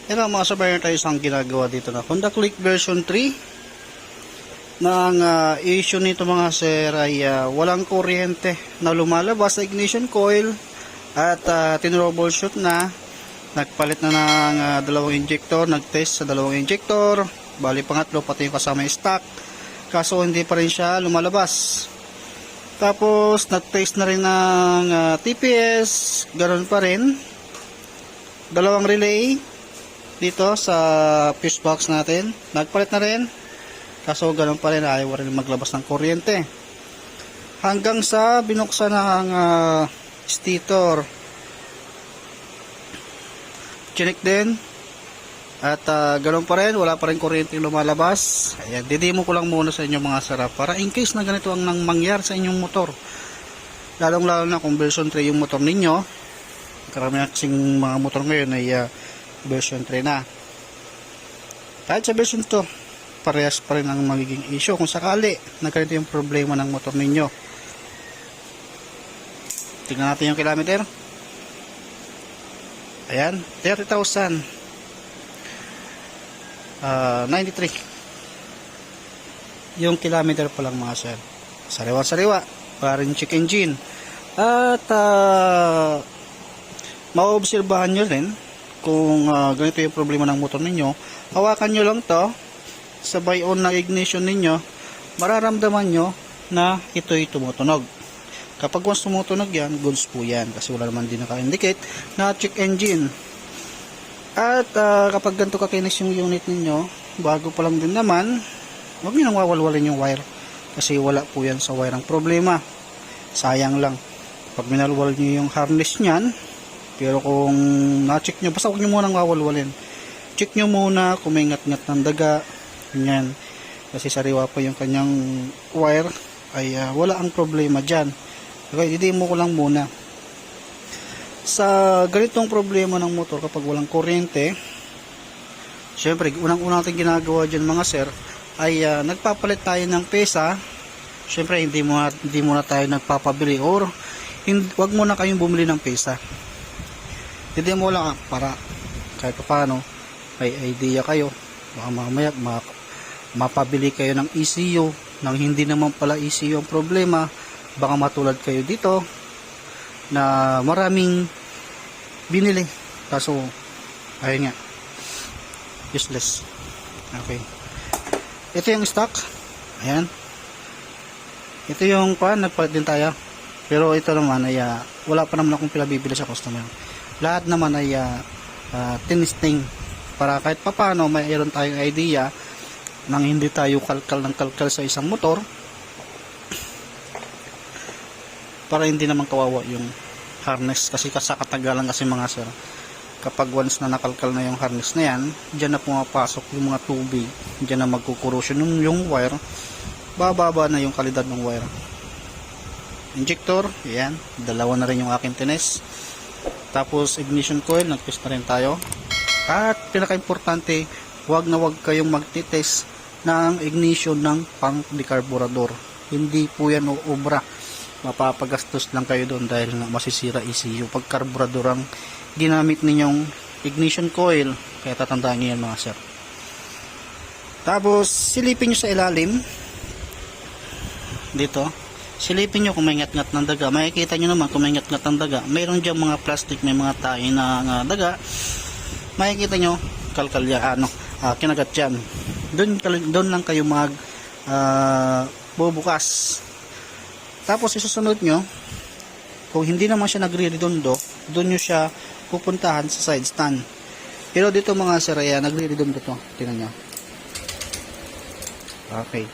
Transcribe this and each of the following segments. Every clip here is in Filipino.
Yan ang mga sabayan tayo isang ginagawa dito na Honda Click version 3 ng issue nito mga sir ay walang kuryente na lumalabas sa ignition coil at tinroubleshoot na, nagpalit na ng dalawang injector, nagtest sa dalawang injector, bali pangatlo pati yung kasama yung stock, kaso hindi pa rin siya lumalabas. Tapos nagtest na rin ng TPS, ganoon pa rin, dalawang relay dito sa fuse box natin, nagpalit na rin, kaso ganoon pa rin, ayaw rin maglabas ng kuryente hanggang sa binuksan ng stator, chinik din at ganoon pa rin, wala pa rin kuryente lumalabas. Ayan, didemo ko lang muna sa inyo mga sarap para in case na ganito ang mangyari sa inyong motor, lalong lalo na kung version 3 yung motor ninyo. Karamihan kasing mga motor ngayon ay version 3 na. Kahit sa version 2, parehas pa rin ang magiging issue kung sakali na ganito yung problema ng motor ninyo. Tingnan natin yung kilometer. Ayan, 30,000 93 yung kilometer pa lang mga sir. Sariwa-sariwa, parang check engine. At maobserbahan nyo rin kung ganito yung problema ng motor ninyo. Hawakan nyo lang to, sabay on na ignition ninyo, mararamdaman nyo na ito'y tumutunog. Kapag once tumutunog yan, goods po yan, kasi wala naman din naka-indicate na check engine. At kapag ganito kakinis yung unit ninyo, bago pa lang din naman, huwag nyo nang wawalwalin yung wire, kasi wala po yan sa wire ang problema. Sayang lang pag minalwal nyo yung harness nyan. Pero kung na-check nyo, basta huwag nyo munang wawalwalin. Check nyo muna kung may ngat-ngat ng daga. Yan. Kasi sariwa pa yung kanyang wire, ay wala ang problema dyan. Okay, didemo ko lang muna. Sa ganitong problema ng motor kapag walang kuryente, syempre, unang-unang natin ginagawa dyan mga sir, ay nagpapalit tayo ng pesa. Syempre, hindi muna tayo nagpapabili or wag muna kayong bumili ng pesa. Hindi mo lang para kahit paano may idea kayo, baka mamaya mapabili kayo ng ECU nang hindi naman pala ECU ang problema. Baka matulad kayo dito na maraming binili kaso ayun nga, useless. Okay, ito yung stock. Ayan, ito yung nagpalit din tayo, pero ito naman ay wala pa naman akong pinabibili sa customer. Lahat naman ay tinisting para kahit papano mayroon tayong idea nang hindi tayo kalkal ng kalkal sa isang motor, para hindi naman kawawa yung harness. Kasi sa katagalan kasi mga sir, kapag once na nakalkal na yung harness na yan, dyan na pumapasok yung mga tubig, dyan na magkukorrosion yung wire, bababa na yung kalidad ng wire. Injector, yan, dalawa na rin yung aking tines. Tapos ignition coil, nag-test na rin tayo. At pinaka-importante, wag na wag kayong magtitest ng ignition ng pang decarburador. Hindi po yan obra. Mapapagastos lang kayo doon dahil masisira ECU pag carburador ang ginamit ninyong ignition coil. Kaya tatandaan nyo yan mga sir. Tapos silipin nyo sa ilalim dito. Silipin nyo kung may ngat-ngat ng daga. Makikita nyo naman kung may ngat-ngat ng daga. Mayroon dyan mga plastic, may mga tae na daga. Makikita nyo, kalkal yan, kinagat dyan. Doon lang kayo bubukas. Tapos isusunod nyo, kung hindi naman siya nagre-redondo, doon nyo siya pupuntahan sa side stand. Pero dito mga sir, nagre-redondo to. Tingnan nyo. Okay.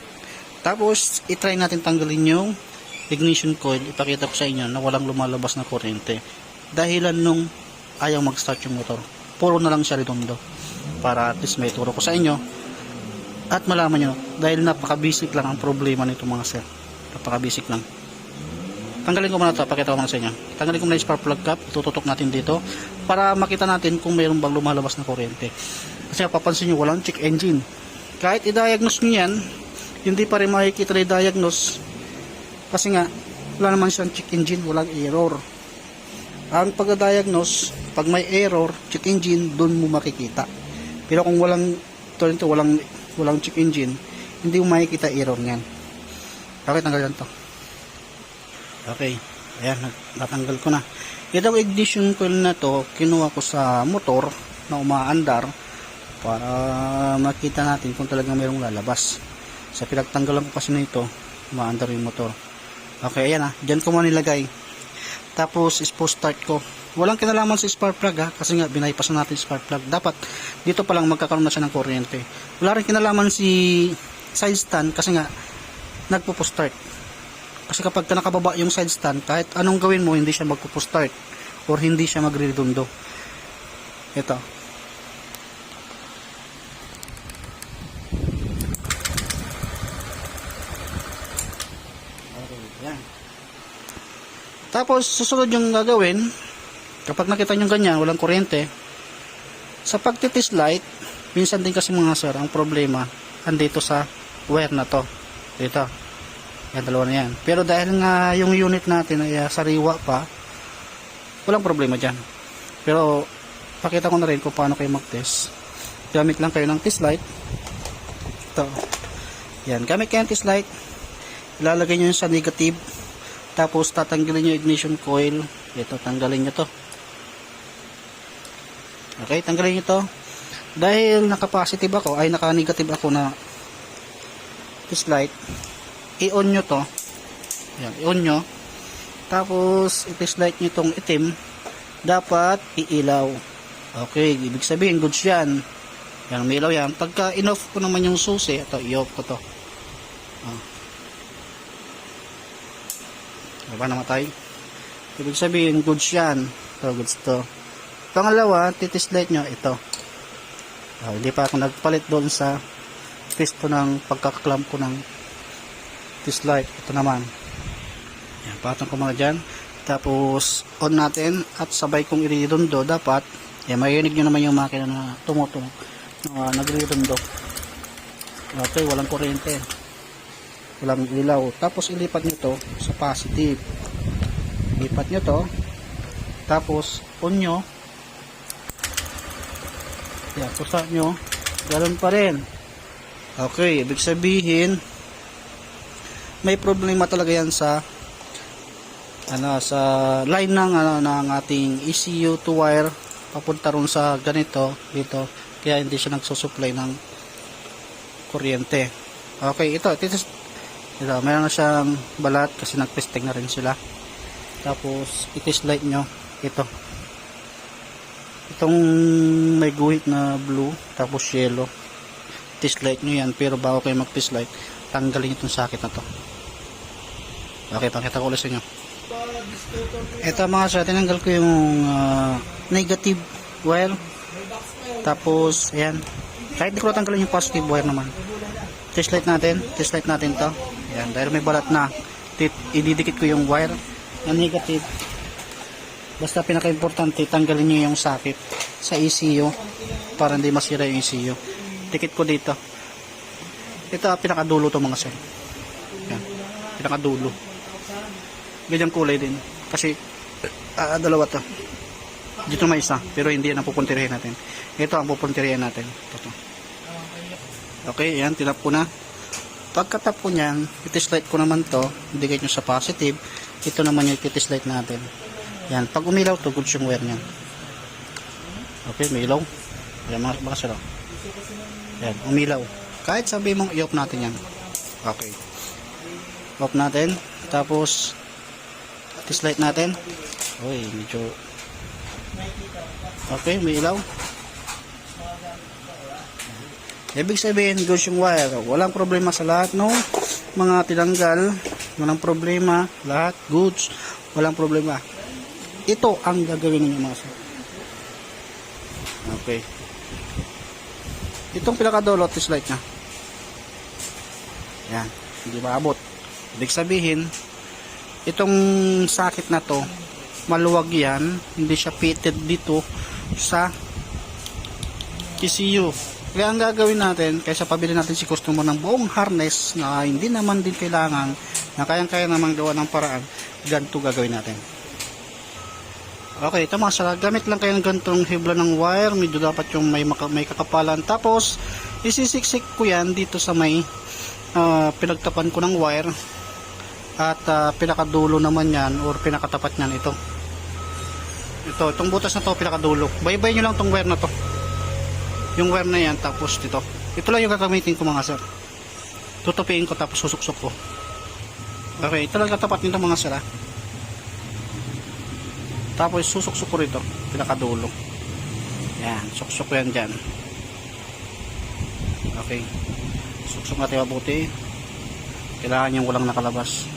Tapos, itry natin tanggalin yung ignition coil. Ipakita ko sa inyo na walang lumalabas na kuryente. Dahilan nung ayaw mag-start yung motor. Puro na lang siya redondo. Para at least may turo ko sa inyo. At malaman nyo, dahil napaka-basic lang ang problema nito mga sir. Napaka-basic lang. Tanggalin ko muna ito. Pakita ko muna sa inyo. Tanggalin ko muna yung spark plug cap. Tututok natin dito. Para makita natin kung mayroon bang lumalabas na kuryente. Kasi papansin nyo, walang check engine. Kahit i-diagnose nyo yan, hindi pa rin makikita na i-diagnose kasi nga wala naman siyang check engine, walang error. Ang pag-diagnose, pag may error, check engine, doon mo makikita. Pero kung walang check engine, hindi mo makikita error niyan. Okay, tanggal to. Okay, ayan, natanggal ko na. Itong ignition coil na to, kinuha ko sa motor na umaandar para makita natin kung talagang mayroong lalabas. Sa pinagtanggalan ko kasi nito, umaandar yung motor. Okay, ayan dyan ko man nilagay. Tapos, start ko. Walang kinalaman sa spark plug kasi nga binaypas na natin spark plug. Dapat dito pa lang magkakaroon na siya ng kuryente. Wala rin kinalaman si side stand kasi nga nagpo-start. Kasi kapag nakababa yung side stand, kahit anong gawin mo, hindi siya magpo-start or hindi siya magre-redundo. Ito. Okay, yan. Tapos susunod yung gagawin, kapag nakita nyo ganyan, walang kuryente, sa pagtitis light, minsan din kasi mga sir, ang problema, andito sa wire na to. Dito. Yan, dalawa na yan. Pero dahil nga yung unit natin ay sariwa pa, walang problema dyan. Pero, pakita ko na rin kung paano kayo mag-test. Gamit lang kayo ng test light. Ito. Yan, gamit kayo ng test light. Ilalagay nyo yun sa negative. Tapos, tatanggalin nyo ignition coil. Ito, tanggalin nyo to. Okay, tanggalin nyo to. Dahil naka-positive ako, ay naka-negative ako na test light, i-on nyo to. Yan, i-on nyo. Tapos, i-test light nyo tong itim. Dapat iilaw. Okay, ibig sabihin, goods yan. Yan, may ilaw yan. Pagka in-off ko naman yung susi, ito, i-off ko to. Diba namatay? Ibig sabihin, goods yan. Ito, goods to. Pangalawa, titest light nyo, ito. Hindi pa ako nagpalit doon sa pisto ng pagkaklamp ko ng test light. Ito naman. Yan, patong ko mga dyan. Tapos, on natin at sabay kong iridundo. Dapat, marinig nyo naman yung makina na tumutong na nagridundo. Okay, walang kuryente. Walang ilaw. Tapos, ilipat nyo to sa positive. Ilipat nyo to. Tapos, on nyo. Yan, pusa nyo. Galon pa rin. Okay, ibig sabihin may problema talaga yan sa sa line ng ating ECU to wire papunta ron sa ganito dito, kaya hindi siya nagsusupply ng kuryente. Okay, ito mayroon na siyang balat kasi nagpesting na rin sila. Tapos i-test light nyo itong may guhit na blue tapos yellow. Test light nyo yan, pero bago kayo mag test light, tanggalin itong sakit na to. Okay, pakita ko ulit sa inyo. Ito mga sir, tinanggal ko yung negative wire. Tapos ayan, kahit di ko tanggalin yung positive wire naman. Test light natin to. Ayan, dahil may balat na, ididikit ko yung wire na negative. Basta pinaka-importante, tanggalin nyo yung sakit sa ECU para hindi masira yung ECU. Dikit ko dito. Ito, pinakadulo to mga sir. Yan, pinakadulo. Ganyang kulay din. Kasi, dalawa to. Dito may isa, pero hindi yan ang pupuntirihin natin. Ito ang pupuntirihin natin. Ito. Okay, yan, tinap ko na. Pagkatap ko nyan, i-test light ko naman to. Dikit nyo sa positive. Ito naman yung i-test light natin. Yan, pag umilaw to, goods yung wire niyan. Okay, may ilaw. Yan, mga sir. Yan, umilaw. Kahit sabi mong i-off natin yan. Okay. Off natin. Tapos, test light natin. Uy, medyo. Okay, may ilaw. Ibig sabihin, goods yung wire. Walang problema sa lahat, no? Mga tinanggal. Walang problema. Lahat, goods. Walang problema. Ito ang gagawin ninyo mga sir. Okay. Itong pinakadulo, test light na. Yan. Hindi maabot. Ibig sabihin, itong sakit na to, maluwag yan. Hindi siya fitted dito sa ECU. Kaya ang gagawin natin, kaysa pabili natin si customer ng buong harness na hindi naman din kailangan, na kayang-kaya namang gawa ng paraan, ganito gagawin natin. Okay, ito mga sir, gamit lang kayo ng ganitong hibla ng wire, medyo dapat yung may kakapalan. Tapos isisiksik ko yan dito sa may pinagtapan ko ng wire, at pinakadulo naman yan or pinakatapat nyan itong butas na to, pinakadulo. Baybay nyo lang tong wire na to, yung wire na yan. Tapos dito, ito lang yung gagamitin ko mga sir. Tutupiin ko tapos susuksok ko. Okay, ito lang katapat nito mga sir. Tapos susuksok ko rito, pinakadulo. Yan, suksok ko yan dyan. Okay, suksok natin mabuti. Kailangan yung walang nakalabas.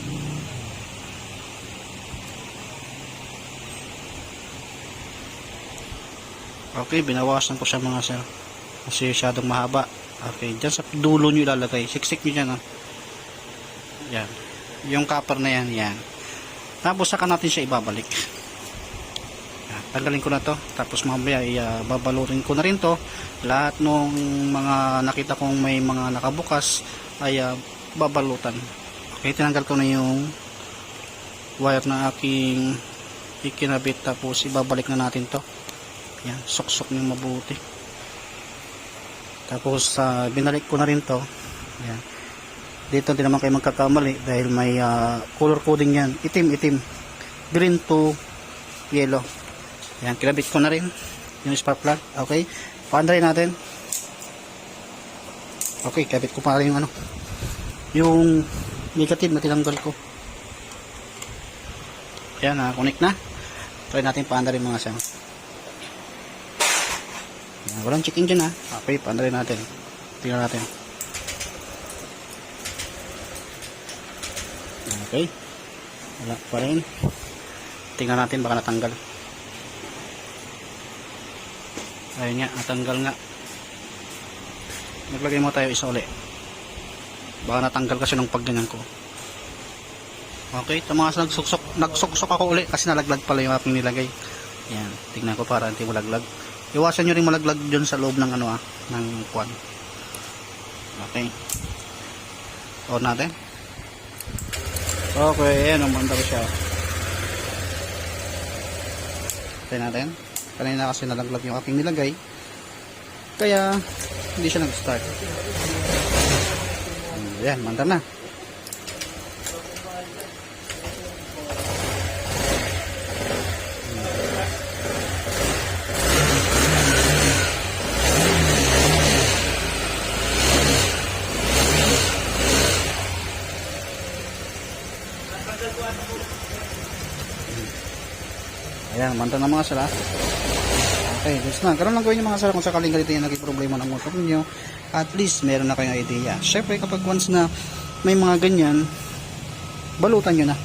Okay, binawasan ko siya mga sir kasi masyadong mahaba. Okay, dyan sa dulo nyo ilalagay, siksik nyo dyan. Yan, yung copper na yan, yan. Tapos saka natin siya ibabalik. Yan, tanggalin ko na to. Tapos mamaya babalutin ko na rin to. Lahat ng mga nakita kong may mga nakabukas ay babalutan. Okay, tinanggal ko na yung wire na aking ikinabit. Tapos ibabalik na natin to. Yan, suksok nyo mabuti. Tapos binalik ko na rin to. Yan. Dito din naman kayo magkakamali dahil may color coding yan. Itim. Green to yellow. Yan, kinabit ko na rin yung spark plug. Okay, paandarin natin. Okay, kabit ko pa rin yung yung negative na tinanggal ko. Yan, connect na. Try natin paandarin mga siyang. Walang chicken dyan Okay, paandarin natin. Tingnan natin. Okay, wala pa rin. Tingnan natin baka natanggal. Ayun nga, natanggal nga. Naglagay mo tayo isa ulit. Baka natanggal kasi nung pagganyan ko. Okay, ito mga nagsuksok ako ulit kasi nalaglag pala yung aking nilagay. Yan, tingnan ko para hindi malaglag. Iwasan nyo rin malaglag dyan sa loob ng ng kwan. Okay, on natin. Okay, ayan, umandar siya. Tayo natin. Kanina kasi nalaglag yung aking nilagay, kaya hindi siya nag-start. Ayan, mandar na. Ayan, manta na mga sala. Okay, gusto na. Karoon lang gawin yung mga sala kung sakaling ganito yung naging problema ng motor nyo. At least, meron na kayong idea. Siyempre, kapag once na may mga ganyan, balutan nyo na.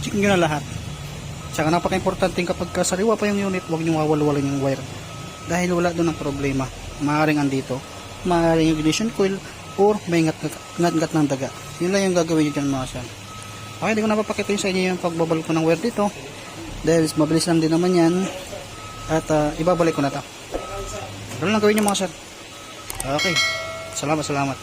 Check nyo na lahat. Tsaka napaka-importante kapag sariwa pa yung unit, huwag nyo wawalwalan yung wire. Dahil wala doon ang problema. Maaaring andito, maaaring yung ignition coil, or may ngat-ngat ng daga. Yun lang yung gagawin nyo dyan mga sala. Okay, di ko napapakita yung sa inyo yung pagbabalik ko ng wire dito. Dahil mabilis lang din naman yan. At ibabalik ko na ito. Ano lang gawin nyo mga sir. Okay, salamat.